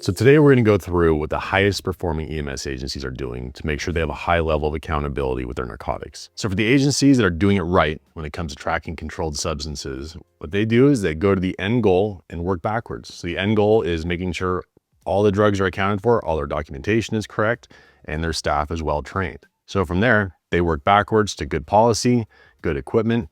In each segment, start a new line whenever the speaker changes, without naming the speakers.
So today we're going to go through what the highest performing EMS agencies are doing to make sure they have a high level of accountability with their narcotics. So for the agencies that are doing it right when it comes to tracking controlled substances, what they do is they go to the end goal and work backwards. So the end goal is making sure all the drugs are accounted for, all their documentation is correct, and their staff is well trained. So from there, they work backwards to good policy, good equipment,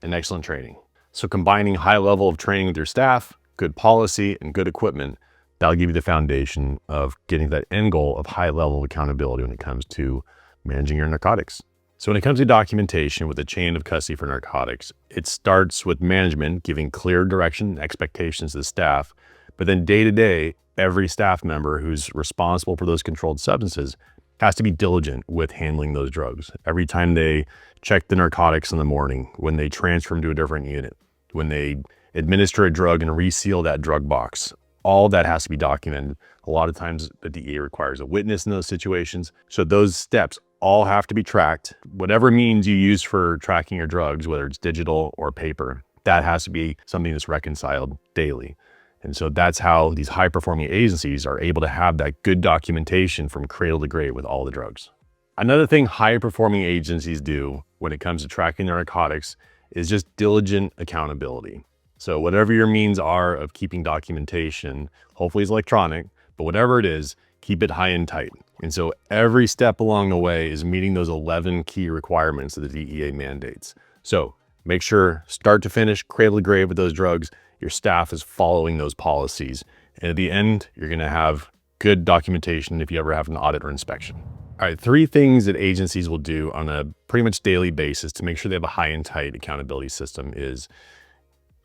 and excellent training. So combining high level of training with your staff, good policy, and good equipment, that'll give you the foundation of getting that end goal of high level of accountability when it comes to managing your narcotics. So when it comes to documentation with a chain of custody for narcotics, it starts with management giving clear direction and expectations to the staff, but then day to day, every staff member who's responsible for those controlled substances has to be diligent with handling those drugs. Every time they check the narcotics in the morning, when they transfer them to a different unit, when they administer a drug and reseal that drug box, all that has to be documented. A lot of times the DEA requires a witness in those situations. So those steps all have to be tracked. Whatever means you use for tracking your drugs, whether it's digital or paper, that has to be something that's reconciled daily. And so that's how these high performing agencies are able to have that good documentation from cradle to grave with all the drugs. Another thing high performing agencies do when it comes to tracking their narcotics is just diligent accountability. So whatever your means are of keeping documentation, hopefully it's electronic, but whatever it is, keep it high and tight. And so every step along the way is meeting those 11 key requirements that the DEA mandates. So make sure start to finish, cradle to grave with those drugs, your staff is following those policies. And at the end, you're gonna have good documentation if you ever have an audit or inspection. All right, 3 things that agencies will do on a pretty much daily basis to make sure they have a high and tight accountability system is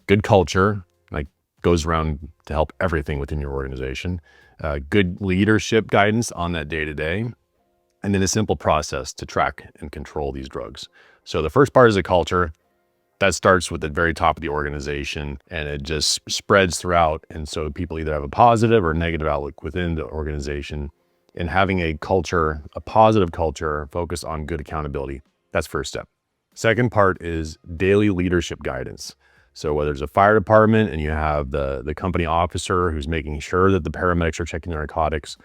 good culture, like goes around to help everything within your organization, good leadership guidance on that day-to-day, and then a simple process to track and control these drugs. So the first part is a culture. That starts with the very top of the organization and it just spreads throughout. And so people either have a positive or negative outlook within the organization, and having a culture, a positive culture focused on good accountability. That's first step. Second part is daily leadership guidance. So whether it's a fire department and you have the company officer who's making sure that the paramedics are checking their narcotics,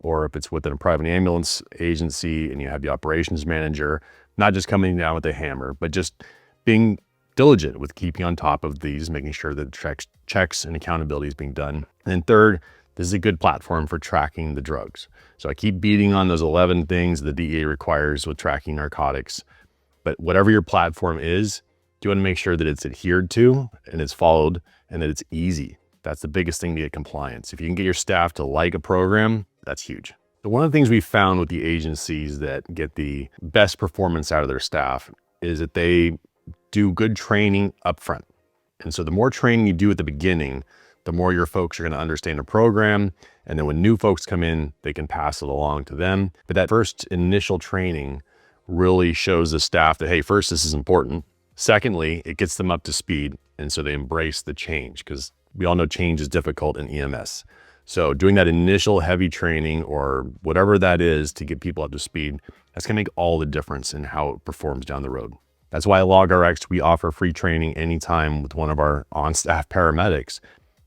or if it's within a private ambulance agency and you have the operations manager, not just coming down with a hammer, but just being diligent with keeping on top of these, making sure that checks and accountability is being done. And then third, this is a good platform for tracking the drugs. So I keep beating on those 11 things the DEA requires with tracking narcotics, but whatever your platform is, you want to make sure that it's adhered to and it's followed and that it's easy. That's the biggest thing to get compliance. If you can get your staff to like a program, that's huge. So one of the things we found with the agencies that get the best performance out of their staff is that they do good training up front. And so the more training you do at the beginning, the more your folks are going to understand the program. And then when new folks come in, they can pass it along to them. But that first initial training really shows the staff that, hey, first, this is important. Secondly, it gets them up to speed. And so they embrace the change, because we all know change is difficult in EMS. So doing that initial heavy training or whatever that is to get people up to speed, that's gonna make all the difference in how it performs down the road. That's why at LogRx, we offer free training anytime with one of our on-staff paramedics,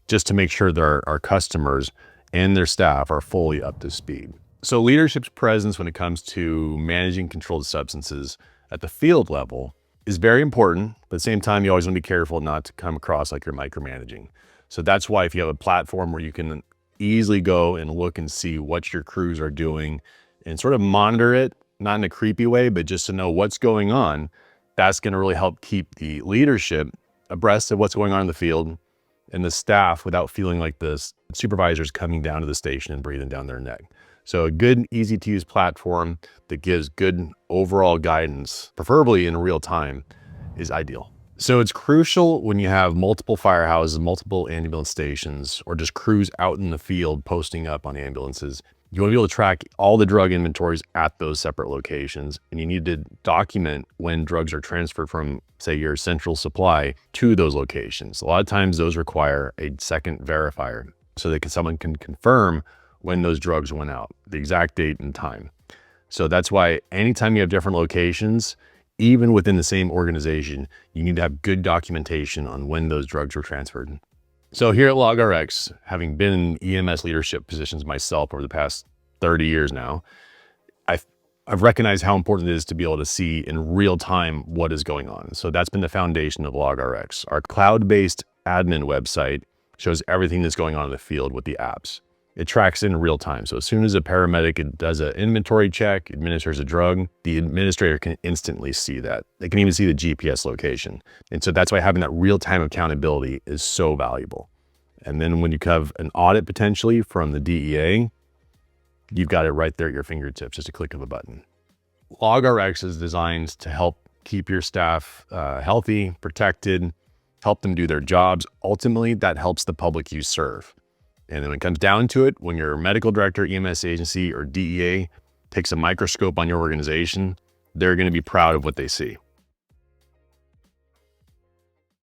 just to make sure that our customers and their staff are fully up to speed. So leadership's presence when it comes to managing controlled substances at the field level is very important, but at the same time, you always want to be careful not to come across like you're micromanaging. So that's why if you have a platform where you can easily go and look and see what your crews are doing and sort of monitor it, not in a creepy way, but just to know what's going on, that's going to really help keep the leadership abreast of what's going on in the field and the staff without feeling like the supervisors coming down to the station and breathing down their neck. So a good, easy to use platform that gives good overall guidance, preferably in real time, is ideal. So it's crucial when you have multiple firehouses, multiple ambulance stations, or just crews out in the field posting up on ambulances. You want to be able to track all the drug inventories at those separate locations, and you need to document when drugs are transferred from, say, your central supply to those locations. A lot of times those require a second verifier so that someone can confirm when those drugs went out, the exact date and time. So that's why anytime you have different locations, even within the same organization, you need to have good documentation on when those drugs were transferred. So here at LogRx, having been in EMS leadership positions myself over the past 30 years now, I've recognized how important it is to be able to see in real time what is going on. So that's been the foundation of LogRx. Our cloud-based admin website shows everything that's going on in the field with the apps. It tracks in real time. So as soon as a paramedic does an inventory check, administers a drug, the administrator can instantly see that. They can even see the GPS location. And so that's why having that real-time accountability is so valuable. And then when you have an audit potentially from the DEA, you've got it right there at your fingertips, just a click of a button. LogRx is designed to help keep your staff healthy, protected, help them do their jobs. Ultimately, that helps the public you serve. And then when it comes down to it, when your medical director, EMS agency, or DEA takes a microscope on your organization, they're going to be proud of what they see.